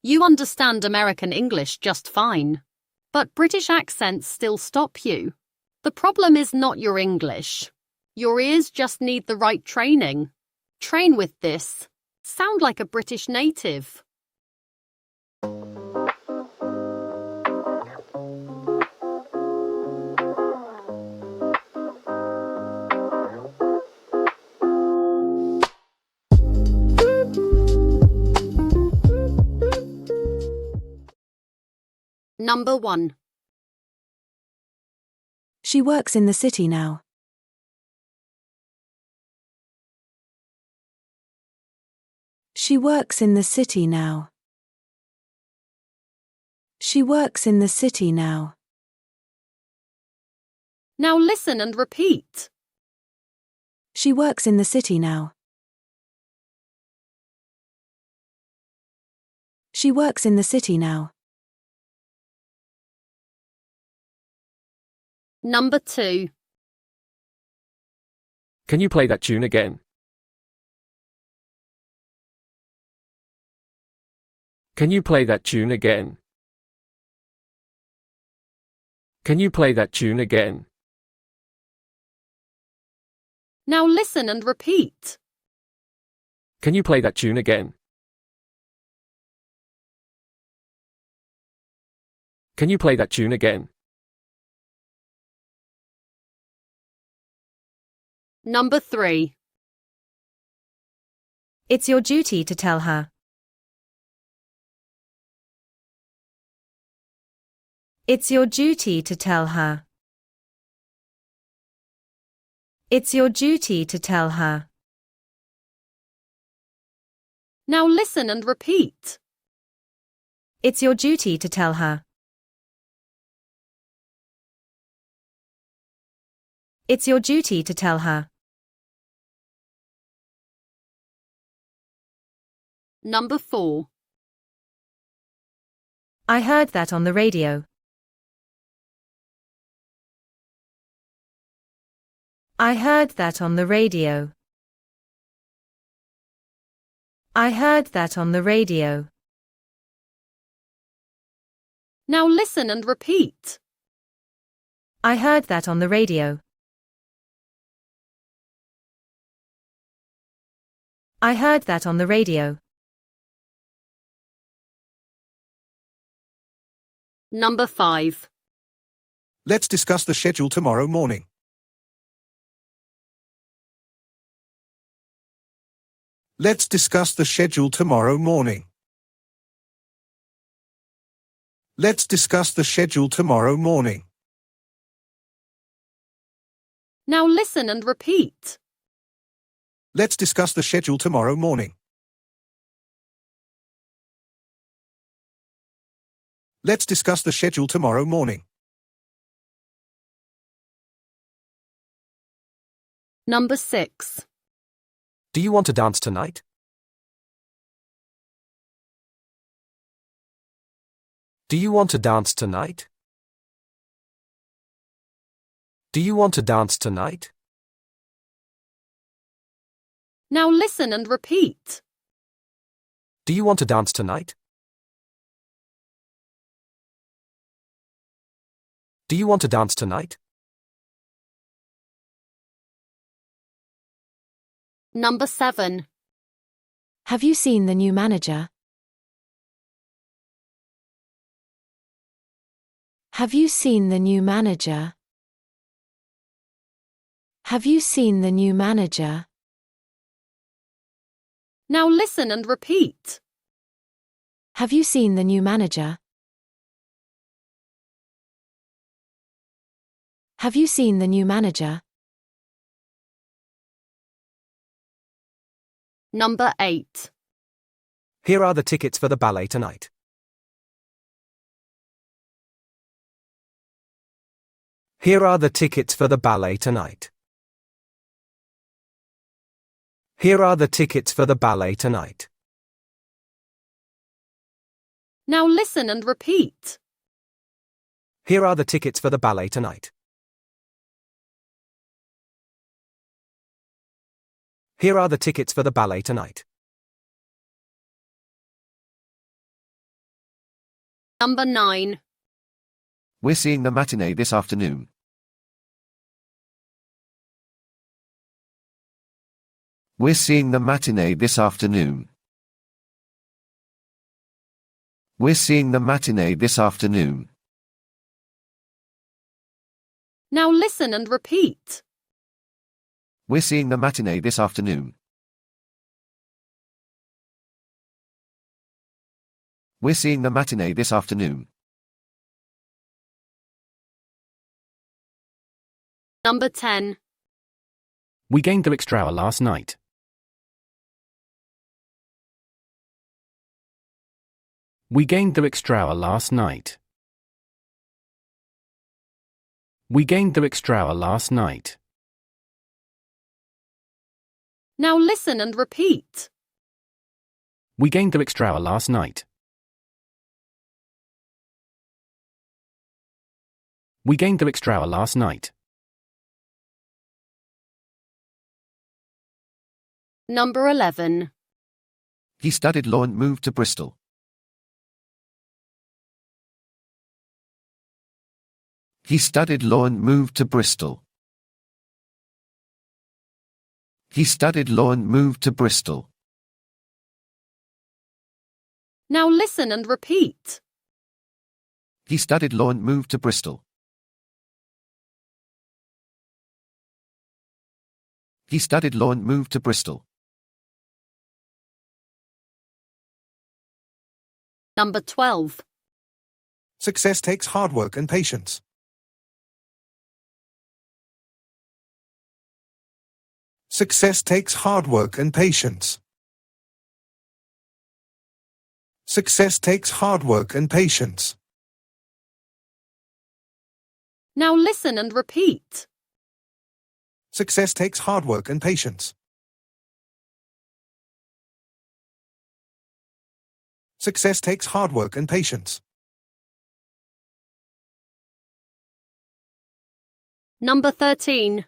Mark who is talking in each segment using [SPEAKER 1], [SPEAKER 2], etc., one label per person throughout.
[SPEAKER 1] You understand American English just fine, but British accents still stop you. The problem is not your English. Your ears just need the right training. Train with this. Sound like a British native. Number 1.
[SPEAKER 2] She works in the city now. She works in the city now. She works in the city now.
[SPEAKER 1] Now listen and repeat.
[SPEAKER 2] She works in the city now. She works in the city now.
[SPEAKER 1] Number 2.
[SPEAKER 3] Can you play that tune again? Can you play that tune again? Can you play that tune again?
[SPEAKER 1] Now listen and repeat.
[SPEAKER 3] Can you play that tune again? Can you play that tune again?
[SPEAKER 1] Number 3.
[SPEAKER 4] It's your duty to tell her. It's your duty to tell her. It's your duty to tell her.
[SPEAKER 1] Now listen and repeat.
[SPEAKER 4] It's your duty to tell her. It's your duty to tell her.
[SPEAKER 1] Number 4.
[SPEAKER 4] I heard that on the radio. I heard that on the radio. I heard that on the radio.
[SPEAKER 1] Now listen and repeat.
[SPEAKER 4] I heard that on the radio. I heard that on the radio.
[SPEAKER 1] Number 5.
[SPEAKER 5] Let's discuss the schedule tomorrow morning. Let's discuss the schedule tomorrow morning. Let's discuss the schedule tomorrow morning.
[SPEAKER 1] Now listen and repeat.
[SPEAKER 5] Let's discuss the schedule tomorrow morning. Let's discuss the schedule tomorrow morning.
[SPEAKER 1] Number 6.
[SPEAKER 3] Do you want to dance tonight? Do you want to dance tonight? Do you want to dance tonight?
[SPEAKER 1] Now listen and repeat.
[SPEAKER 3] Do you want to dance tonight? Do you want to dance tonight?
[SPEAKER 1] Number 7.
[SPEAKER 2] Have you seen the new manager? Have you seen the new manager? Have you seen the new manager?
[SPEAKER 1] Now listen and repeat.
[SPEAKER 2] Have you seen the new manager? Have you seen the new manager?
[SPEAKER 1] Number 8.
[SPEAKER 3] Here are the tickets for the ballet tonight. Here are the tickets for the ballet tonight. Here are the tickets for the ballet tonight.
[SPEAKER 1] Now listen and repeat.
[SPEAKER 3] Here are the tickets for the ballet tonight. Here are the tickets for the ballet tonight.
[SPEAKER 1] Number 9.
[SPEAKER 6] We're seeing the matinee this afternoon. We're seeing the matinee this afternoon. We're seeing the matinee this afternoon.
[SPEAKER 1] Now listen and repeat.
[SPEAKER 6] We're seeing the matinee this afternoon. We're seeing the matinee this afternoon.
[SPEAKER 1] Number 10.
[SPEAKER 3] We gained the extra hour last night. We gained the extra hour last night. We gained the extra hour last night.
[SPEAKER 1] Now listen and repeat.
[SPEAKER 3] We gained the extra hour last night. We gained the extra hour last night.
[SPEAKER 1] Number 11.
[SPEAKER 6] He studied law and moved to Bristol. He studied law and moved to Bristol. He studied law and moved to Bristol.
[SPEAKER 1] Now listen and repeat.
[SPEAKER 6] He studied law and moved to Bristol. He studied law and moved to Bristol.
[SPEAKER 1] Number 12.
[SPEAKER 5] Success takes hard work and patience. Success takes hard work and patience. Success takes hard work and patience.
[SPEAKER 1] Now listen and repeat.
[SPEAKER 5] Success takes hard work and patience. Success takes hard work and patience.
[SPEAKER 1] Number 13.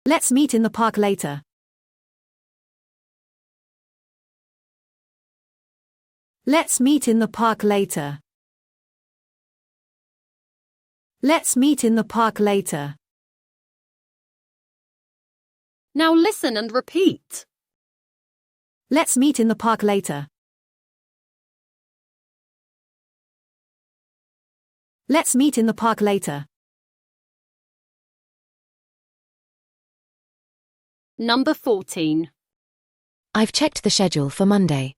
[SPEAKER 2] Let's meet in the park later. Let's meet in the park later. Let's meet in the park later.
[SPEAKER 1] Now listen and repeat.
[SPEAKER 2] Let's meet in the park later. Let's meet in the park later.
[SPEAKER 1] Number 14.
[SPEAKER 2] I've checked the schedule for Monday.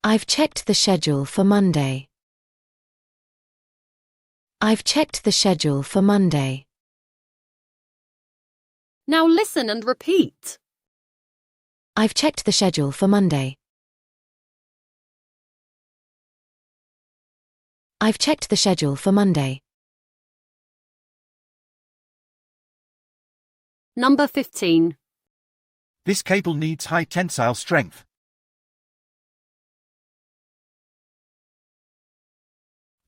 [SPEAKER 2] I've checked the schedule for Monday. I've checked the schedule for Monday.
[SPEAKER 1] Now listen and repeat.
[SPEAKER 2] I've checked the schedule for Monday. I've checked the schedule for Monday.
[SPEAKER 1] Number 15.
[SPEAKER 7] This cable needs high tensile strength.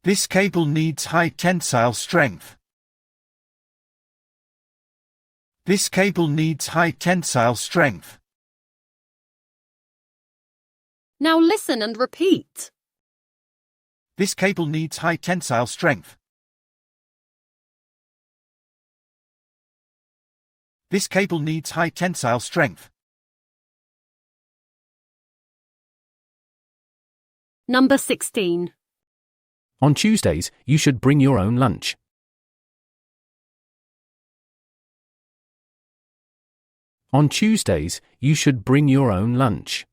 [SPEAKER 7] This cable needs high tensile strength. This cable needs high tensile strength.
[SPEAKER 1] Now listen and repeat.
[SPEAKER 7] This cable needs high tensile strength. This cable needs high tensile strength.
[SPEAKER 1] Number 16.
[SPEAKER 3] On Tuesdays, you should bring your own lunch. On Tuesdays, you should bring your own lunch.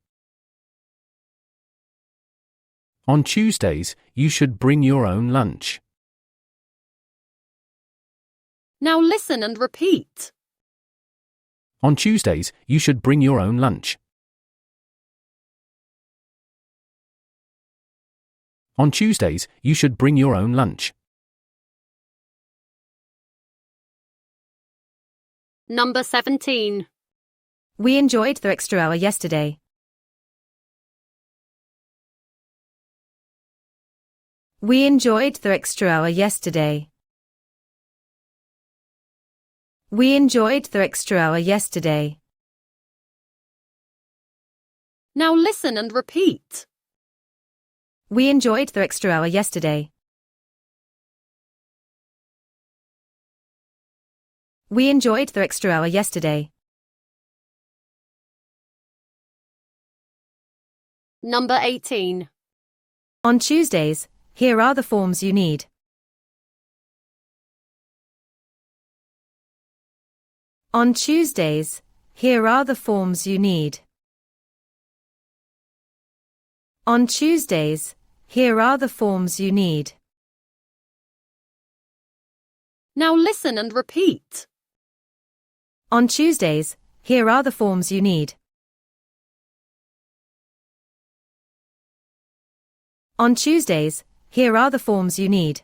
[SPEAKER 3] On Tuesdays, you should bring your own lunch.
[SPEAKER 1] Now listen and repeat.
[SPEAKER 3] On Tuesdays, you should bring your own lunch. On Tuesdays, you should bring your own lunch.
[SPEAKER 1] Number 17.
[SPEAKER 4] We enjoyed the extra hour yesterday. We enjoyed the extra hour yesterday. We enjoyed the extra hour yesterday.
[SPEAKER 1] Now listen and repeat.
[SPEAKER 4] We enjoyed the extra hour yesterday. We enjoyed the extra hour yesterday.
[SPEAKER 1] Number 18.
[SPEAKER 4] On Tuesdays, here are the forms you need. On Tuesdays, here are the forms you need. On Tuesdays, here are the forms you need.
[SPEAKER 1] Now listen and repeat.
[SPEAKER 4] On Tuesdays, here are the forms you need. On Tuesdays, here are the forms you need.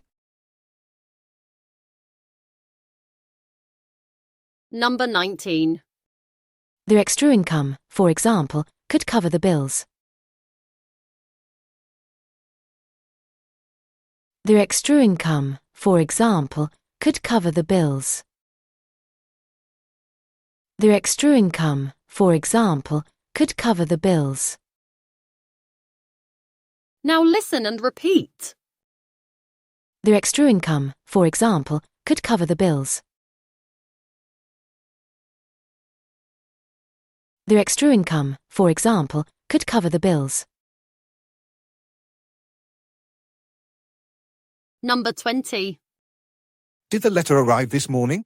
[SPEAKER 1] Number 19.
[SPEAKER 2] The extra income, for example, could cover the bills. The extra income, for example, could cover the bills. The extra income, for example, could cover the bills.
[SPEAKER 1] Now listen and repeat.
[SPEAKER 2] The extra income, for example, could cover the bills. The extra income, for example, could cover the bills.
[SPEAKER 1] Number 20.
[SPEAKER 5] Did the letter arrive this morning?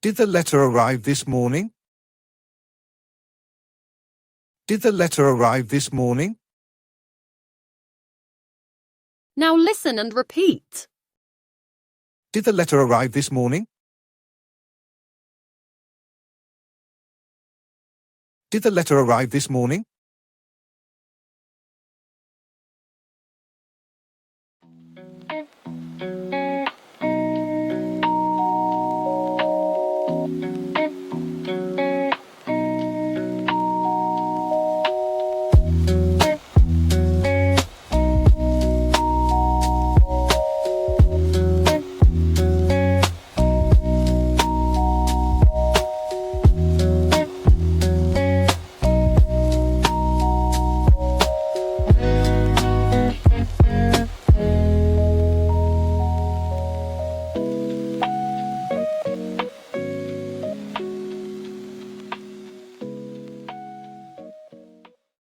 [SPEAKER 5] Did the letter arrive this morning? Did the letter arrive this morning?
[SPEAKER 1] Now listen and repeat.
[SPEAKER 5] Did the letter arrive this morning? Did the letter arrive this morning?